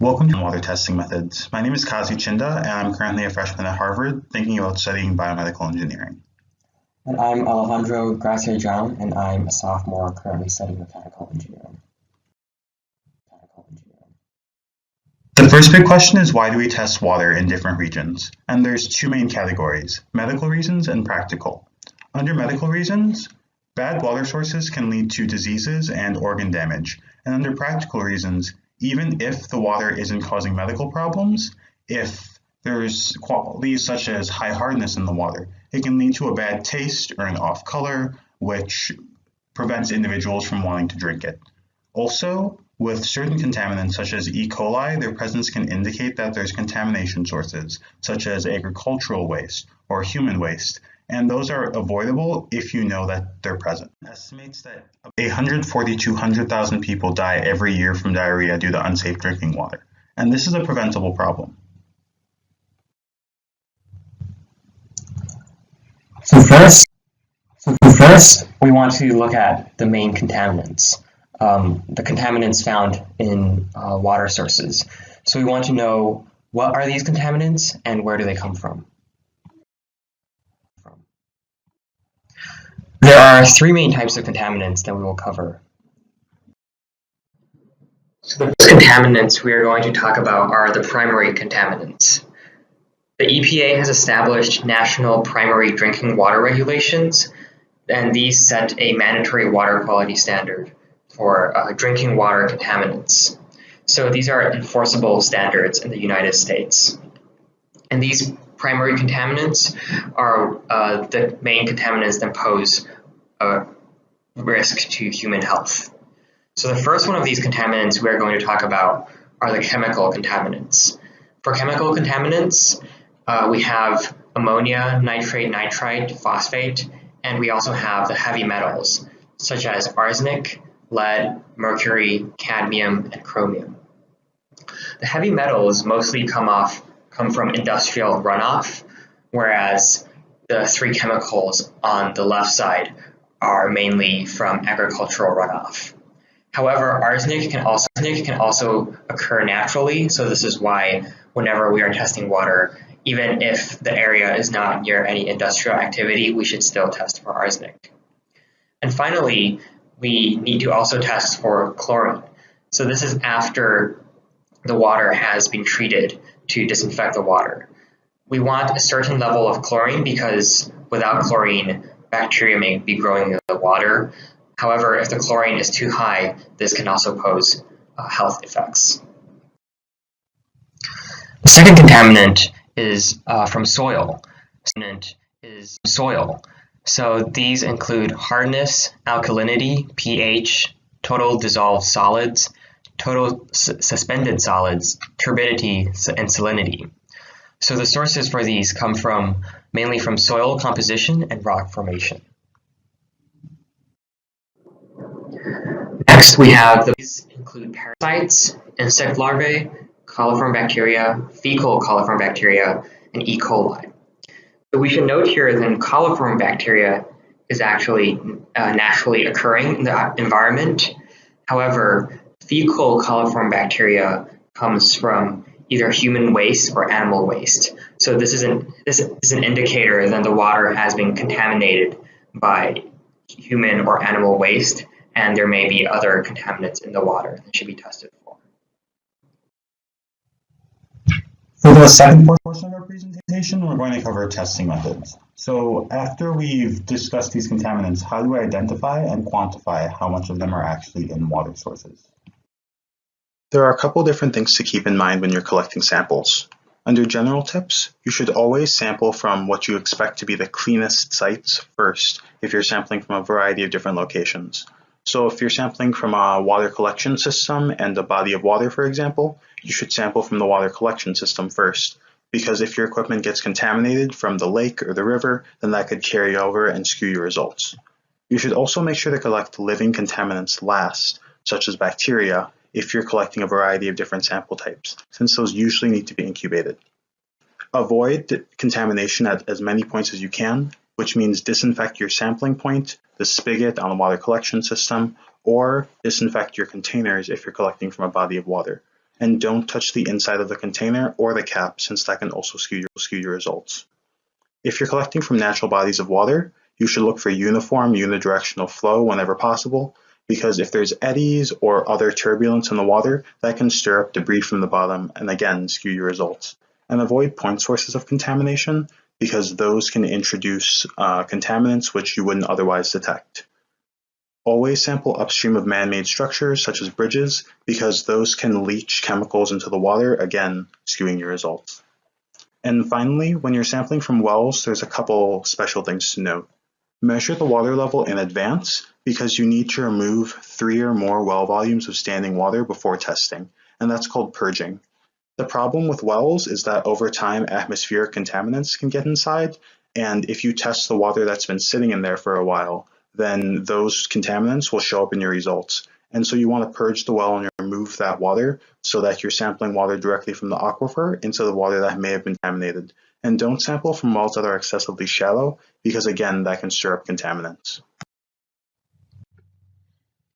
Welcome to Water Testing Methods. My name is Kazi Chinda, and I'm currently a freshman at Harvard thinking about studying biomedical engineering. And I'm Alejandro Gracia-John, and I'm a sophomore currently studying mechanical engineering. The first big question is, why do we test water in different regions? And there's two main categories: medical reasons and practical. Under medical reasons, bad water sources can lead to diseases and organ damage. And under practical reasons, even if the water isn't causing medical problems, if there's qualities such as high hardness in the water, it can lead to a bad taste or an off color, which prevents individuals from wanting to drink it. Also, with certain contaminants such as E. coli, their presence can indicate that there's contamination sources, such as agricultural waste or human waste, and those are avoidable if you know that they're present. It estimates that 140 to 200,000 people die every year from diarrhea due to unsafe drinking water, and this is a preventable problem. So first, we want to look at the main contaminants, the contaminants found in water sources. So we want to know, what are these contaminants and where do they come from? There are three main types of contaminants that we will cover. So the first contaminants we are going to talk about are the primary contaminants. The EPA has established national primary drinking water regulations, and these set a mandatory water quality standard for drinking water contaminants. So these are enforceable standards in the United States. And these primary contaminants are the main contaminants that pose a risk to human health. So the first one of these contaminants we are going to talk about are the chemical contaminants. For chemical contaminants, we have ammonia, nitrate, nitrite, phosphate, and we also have the heavy metals, such as arsenic, lead, mercury, cadmium, and chromium. The heavy metals mostly come from industrial runoff, whereas the three chemicals on the left side are mainly from agricultural runoff. However, arsenic can also occur naturally, so this is why whenever we are testing water, even if the area is not near any industrial activity, we should still test for arsenic. And finally, we need to also test for chlorine. So this is after the water has been treated to disinfect the water. We want a certain level of chlorine because without chlorine, bacteria may be growing in the water. However, if the chlorine is too high, this can also pose health effects. The second contaminant is from soil. So these include hardness, alkalinity, pH, total dissolved solids, total suspended solids, turbidity, and salinity. So the sources for these come mainly from soil composition and rock formation. Next, we have these include parasites, insect larvae, coliform bacteria, fecal coliform bacteria, and E. coli. So we should note here that coliform bacteria is actually naturally occurring in the environment. However, fecal coliform bacteria comes from either human waste or animal waste. So this is an indicator that the water has been contaminated by human or animal waste, and there may be other contaminants in the water that should be tested for. For the second portion of our presentation, we're going to cover testing methods. So after we've discussed these contaminants, how do we identify and quantify how much of them are actually in water sources? There are a couple different things to keep in mind when you're collecting samples. Under general tips, you should always sample from what you expect to be the cleanest sites first if you're sampling from a variety of different locations. So if you're sampling from a water collection system and a body of water, for example, you should sample from the water collection system first, because if your equipment gets contaminated from the lake or the river, then that could carry over and skew your results. You should also make sure to collect living contaminants last, such as bacteria, if you're collecting a variety of different sample types, since those usually need to be incubated. Avoid contamination at as many points as you can, which means disinfect your sampling point, the spigot on the water collection system, or disinfect your containers if you're collecting from a body of water. and don't touch the inside of the container or the cap, since that can also skew your results. If you're collecting from natural bodies of water, you should look for uniform unidirectional flow whenever possible, because if there's eddies or other turbulence in the water, that can stir up debris from the bottom and again skew your results. And avoid point sources of contamination, because those can introduce contaminants which you wouldn't otherwise detect. Always sample upstream of man-made structures such as bridges, because those can leach chemicals into the water, again skewing your results. And finally, when you're sampling from wells, there's a couple special things to note. Measure the water level in advance, because you need to remove 3 or more well volumes of standing water before testing, and that's called purging. The problem with wells is that over time, atmospheric contaminants can get inside, and if you test the water that's been sitting in there for a while, then those contaminants will show up in your results. And so you want to purge the well and remove that water so that you're sampling water directly from the aquifer into the water that may have been contaminated. And don't sample from wells that are excessively shallow, because again, that can stir up contaminants.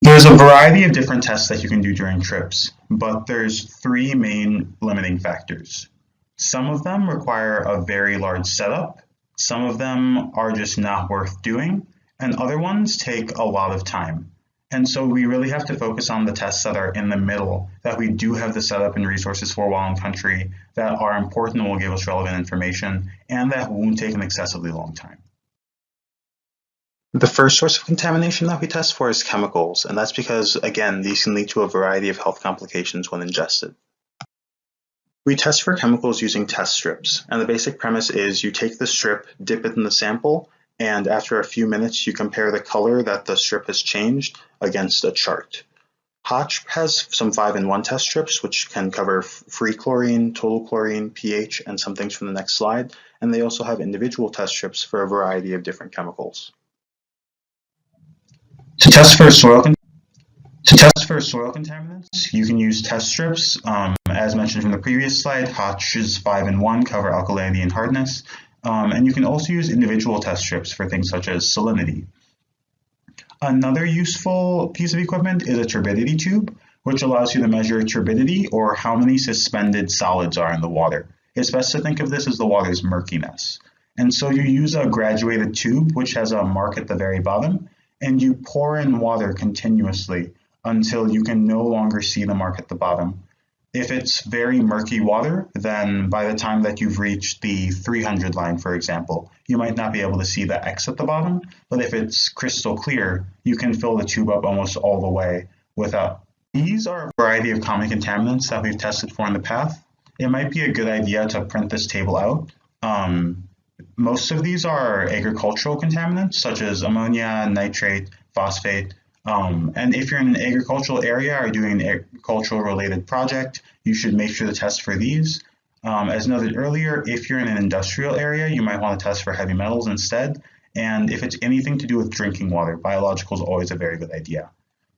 There's a variety of different tests that you can do during trips, but there's 3 main limiting factors. Some of them require a very large setup, some of them are just not worth doing, and other ones take a lot of time. And so we really have to focus on the tests that are in the middle, that we do have the setup and resources for while in country, that are important and will give us relevant information, and that won't take an excessively long time. The first source of contamination that we test for is chemicals, and that's because, again, these can lead to a variety of health complications when ingested. We test for chemicals using test strips, and the basic premise is you take the strip, dip it in the sample, and after a few minutes you compare the color that the strip has changed against a chart. Hotch has some 5-in-1 test strips which can cover free chlorine, total chlorine, pH, and some things from the next slide, and they also have individual test strips for a variety of different chemicals. To test for soil contaminants, you can use test strips. As mentioned from the previous slide, Hotch's 5-in-1 cover alkalinity and hardness. And you can also use individual test strips for things such as salinity. Another useful piece of equipment is a turbidity tube, which allows you to measure turbidity, or how many suspended solids are in the water. It's best to think of this as the water's murkiness. And so you use a graduated tube, which has a mark at the very bottom, and you pour in water continuously until you can no longer see the mark at the bottom. If it's very murky water, then by the time that you've reached the 300 line, for example, you might not be able to see the X at the bottom, but if it's crystal clear, you can fill the tube up almost all the way without. These are a variety of common contaminants that we've tested for in the past. It might be a good idea to print this table out. Most of these are agricultural contaminants, such as ammonia, nitrate, phosphate. And if you're in an agricultural area or doing an agricultural related project, you should make sure to test for these. As noted earlier, if you're in an industrial area, you might want to test for heavy metals instead. And if it's anything to do with drinking water, biological is always a very good idea.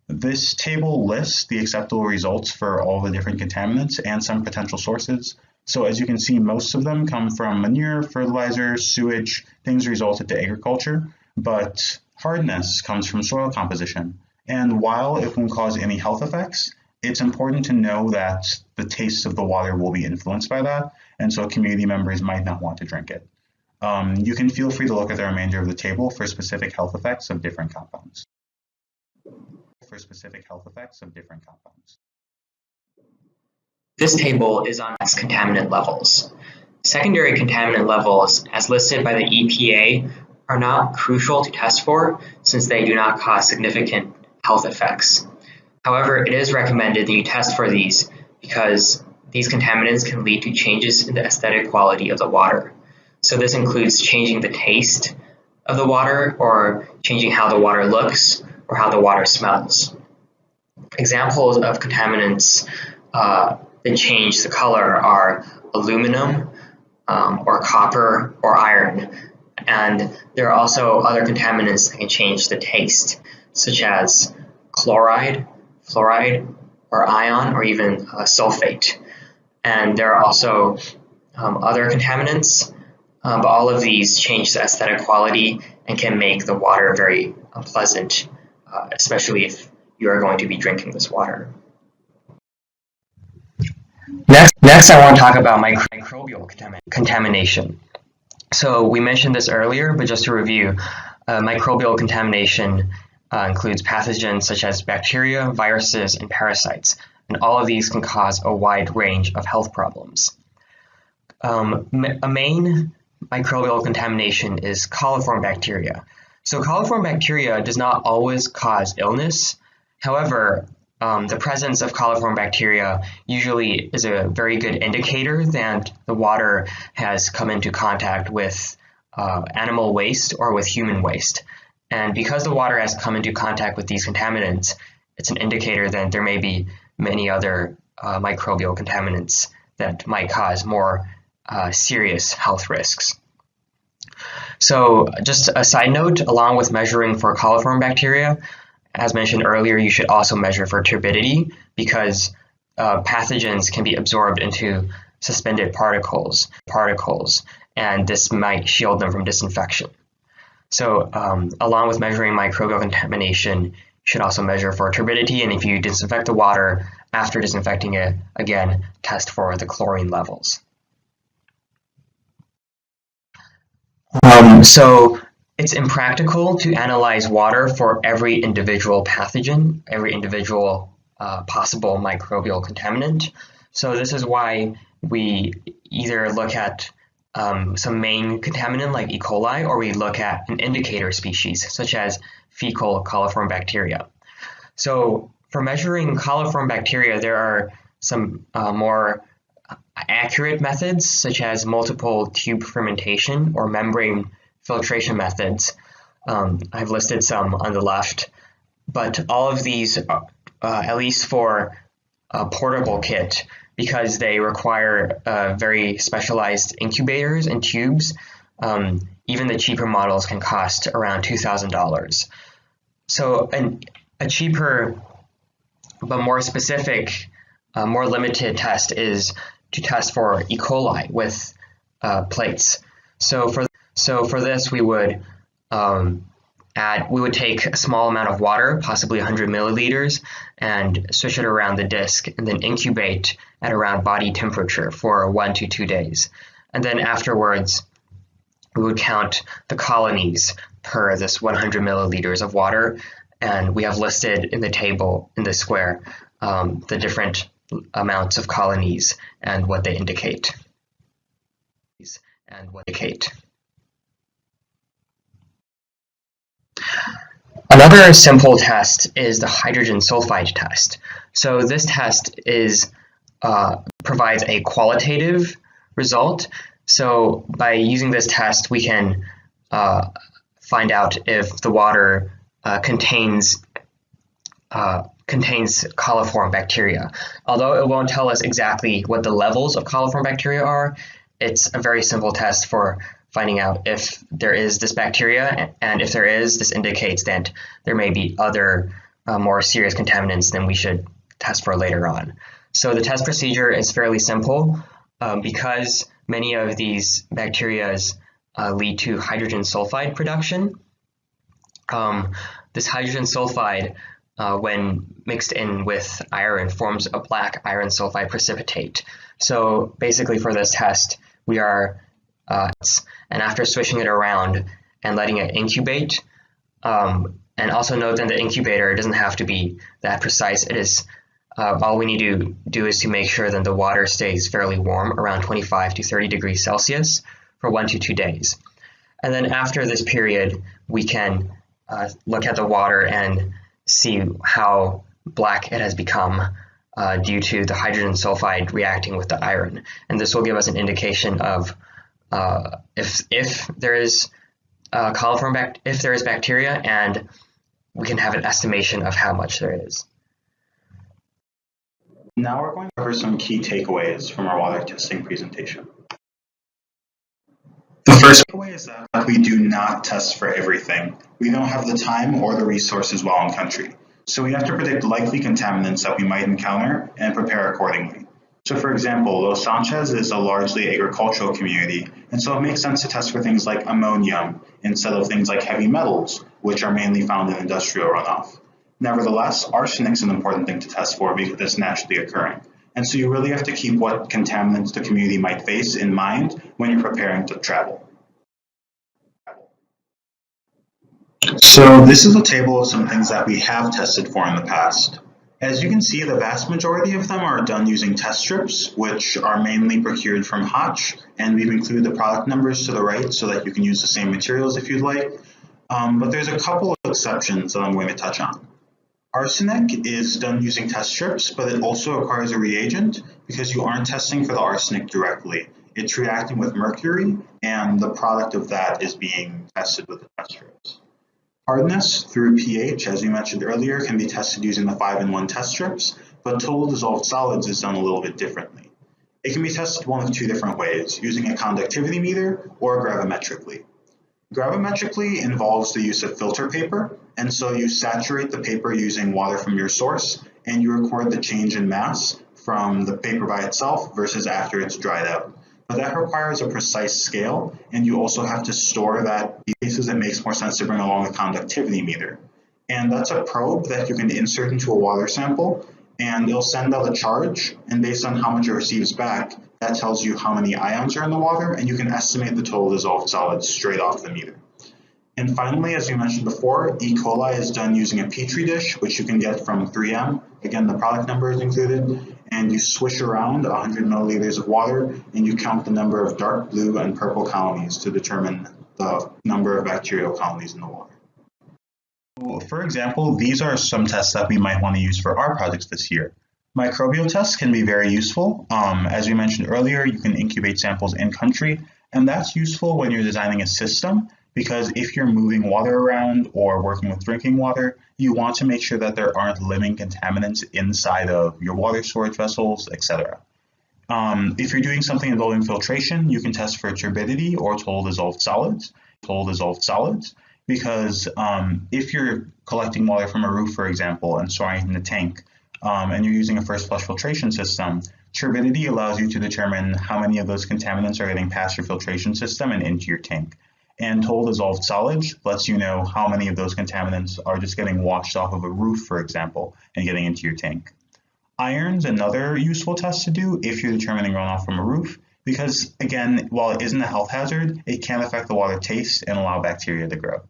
This table lists the acceptable results for all the different contaminants and some potential sources. So as you can see, most of them come from manure, fertilizer, sewage, things resulted to agriculture, but hardness comes from soil composition. And while it won't cause any health effects, it's important to know that the taste of the water will be influenced by that, and so community members might not want to drink it. You can feel free to look at the remainder of the table for specific health effects of different compounds. This table is on contaminant levels. Secondary contaminant levels, as listed by the EPA, are not crucial to test for since they do not cause significant health effects. However, it is recommended that you test for these because these contaminants can lead to changes in the aesthetic quality of the water. So this includes changing the taste of the water, or changing how the water looks, or how the water smells. Examples of contaminants that change the color are aluminum, or copper, or iron. And there are also other contaminants that can change the taste, such as chloride, fluoride, or ion, or even sulfate. And there are also other contaminants, but all of these change the aesthetic quality and can make the water very unpleasant, especially if you are going to be drinking this water. Next, I want to talk about microbial contamination. So we mentioned this earlier, but just to review, microbial contamination includes pathogens such as bacteria, viruses, and parasites, and all of these can cause a wide range of health problems. A main microbial contamination is coliform bacteria. So coliform bacteria does not always cause illness. However, the presence of coliform bacteria usually is a very good indicator that the water has come into contact with animal waste or with human waste. And because the water has come into contact with these contaminants, it's an indicator that there may be many other microbial contaminants that might cause more serious health risks. So just a side note, along with measuring for coliform bacteria, as mentioned earlier, you should also measure for turbidity because pathogens can be absorbed into suspended particles, and this might shield them from disinfection. So along with measuring microbial contamination, you should also measure for turbidity, and if you disinfect the water, after disinfecting it, again, test for the chlorine levels. So it's impractical to analyze water for every individual pathogen, every individual possible microbial contaminant. So this is why we either look at some main contaminant like E. coli, or we look at an indicator species such as fecal coliform bacteria. So for measuring coliform bacteria, there are some more accurate methods such as multiple tube fermentation or membrane filtration methods. I've listed some on the left, but all of these, at least for a portable kit, because they require very specialized incubators and tubes, even the cheaper models can cost around $2,000. So a cheaper but more specific, more limited test is to test for E. coli with plates. So for this, we would take a small amount of water, possibly 100 milliliters, and swish it around the disc, and then incubate at around body temperature for 1 to 2 days. And then afterwards, we would count the colonies per this 100 milliliters of water, and we have listed in the table in the square the different amounts of colonies and what they indicate. Another simple test is the hydrogen sulfide test. So this test provides a qualitative result. So by using this test, we can find out if the water contains coliform bacteria. Although it won't tell us exactly what the levels of coliform bacteria are, it's a very simple test for finding out if there is this bacteria, and if there is, this indicates that there may be other more serious contaminants than we should test for later on. So the test procedure is fairly simple because many of these bacteria lead to hydrogen sulfide production. This hydrogen sulfide, when mixed in with iron, forms a black iron sulfide precipitate. So basically for this test, we are, and after swishing it around and letting it incubate, and also note that the incubator doesn't have to be that precise. It is, all we need to do is to make sure that the water stays fairly warm, around 25 to 30 degrees Celsius for 1 to 2 days. And then after this period, we can look at the water and see how black it has become due to the hydrogen sulfide reacting with the iron. And this will give us an indication of if there is if there is bacteria, and we can have an estimation of how much there is. Now we're going to cover some key takeaways from our water testing presentation. The first takeaway is that we do not test for everything. We don't have the time or the resources while in country. So we have to predict likely contaminants that we might encounter and prepare accordingly. So for example, Los Sanchez is a largely agricultural community, and so it makes sense to test for things like ammonium instead of things like heavy metals, which are mainly found in industrial runoff. Nevertheless, arsenic is an important thing to test for because it's naturally occurring. And so you really have to keep what contaminants the community might face in mind when you're preparing to travel. So this is a table of some things that we have tested for in the past. As you can see, the vast majority of them are done using test strips, which are mainly procured from Hotch, and we've included the product numbers to the right so that you can use the same materials if you'd like. But there's a couple of exceptions that I'm going to touch on. Arsenic is done using test strips, but it also requires a reagent because you aren't testing for the arsenic directly. It's reacting with mercury, and the product of that is being tested with the test strips. Hardness through pH, as we mentioned earlier, can be tested using the 5-in-1 test strips, but total dissolved solids is done a little bit differently. It can be tested one of two different ways, using a conductivity meter or gravimetrically. Gravimetrically involves the use of filter paper, and so you saturate the paper using water from your source, and you record the change in mass from the paper by itself versus after it's dried out. But that requires a precise scale, and you also have to store that in cases it makes more sense to bring along a conductivity meter. And that's a probe that you can insert into a water sample, and it'll send out a charge, and based on how much it receives back, that tells you how many ions are in the water, and you can estimate the total dissolved solids straight off the meter. And finally, as we mentioned before, E. coli is done using a Petri dish, which you can get from 3M. Again, the product number is included. And you swish around 100 milliliters of water, and you count the number of dark blue and purple colonies to determine the number of bacterial colonies in the water. For example, these are some tests that we might want to use for our projects this year. Microbial tests can be very useful. As we mentioned earlier, you can incubate samples in country, and that's useful when you're designing a system, because if you're moving water around or working with drinking water, you want to make sure that there aren't living contaminants inside of your water storage vessels, etc. If you're doing something involving filtration, you can test for turbidity or total dissolved solids, because if you're collecting water from a roof, for example, and storing it in a tank, and you're using a first flush filtration system, turbidity allows you to determine how many of those contaminants are getting past your filtration system and into your tank. And total dissolved solids lets you know how many of those contaminants are just getting washed off of a roof, for example, and getting into your tank. Iron's another useful test to do if you're determining runoff from a roof, because again, while it isn't a health hazard, it can affect the water taste and allow bacteria to grow.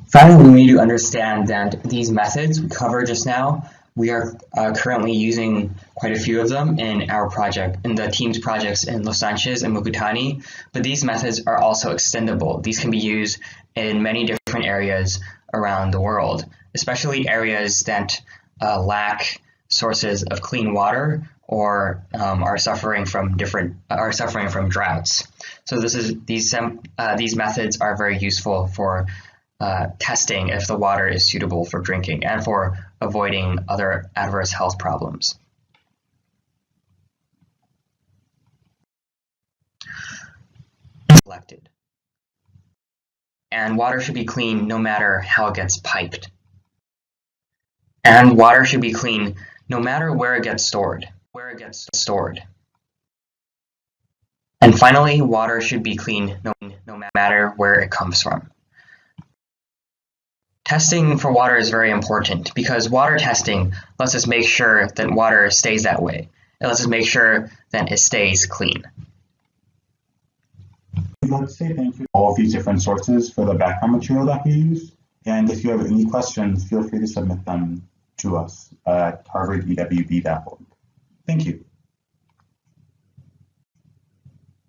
Finally, we need to understand that these methods we covered just now, we are currently using quite a few of them in our project, in the team's projects in Los Angeles and Mukutani, but these methods are also extendable. These can be used in many different areas around the world, especially areas that lack sources of clean water or are suffering from droughts. So these methods are very useful for testing if the water is suitable for drinking and for avoiding other adverse health problems. Collected. And water should be clean no matter how it gets piped. And water should be clean no matter where it gets stored. And finally, water should be clean no matter where it comes from. Testing for water is very important because water testing lets us make sure that water stays that way. It lets us make sure that it stays clean. I'd like to say thank you to all of these different sources for the background material that we use. And if you have any questions, feel free to submit them to us at harvardewb.org. Thank you.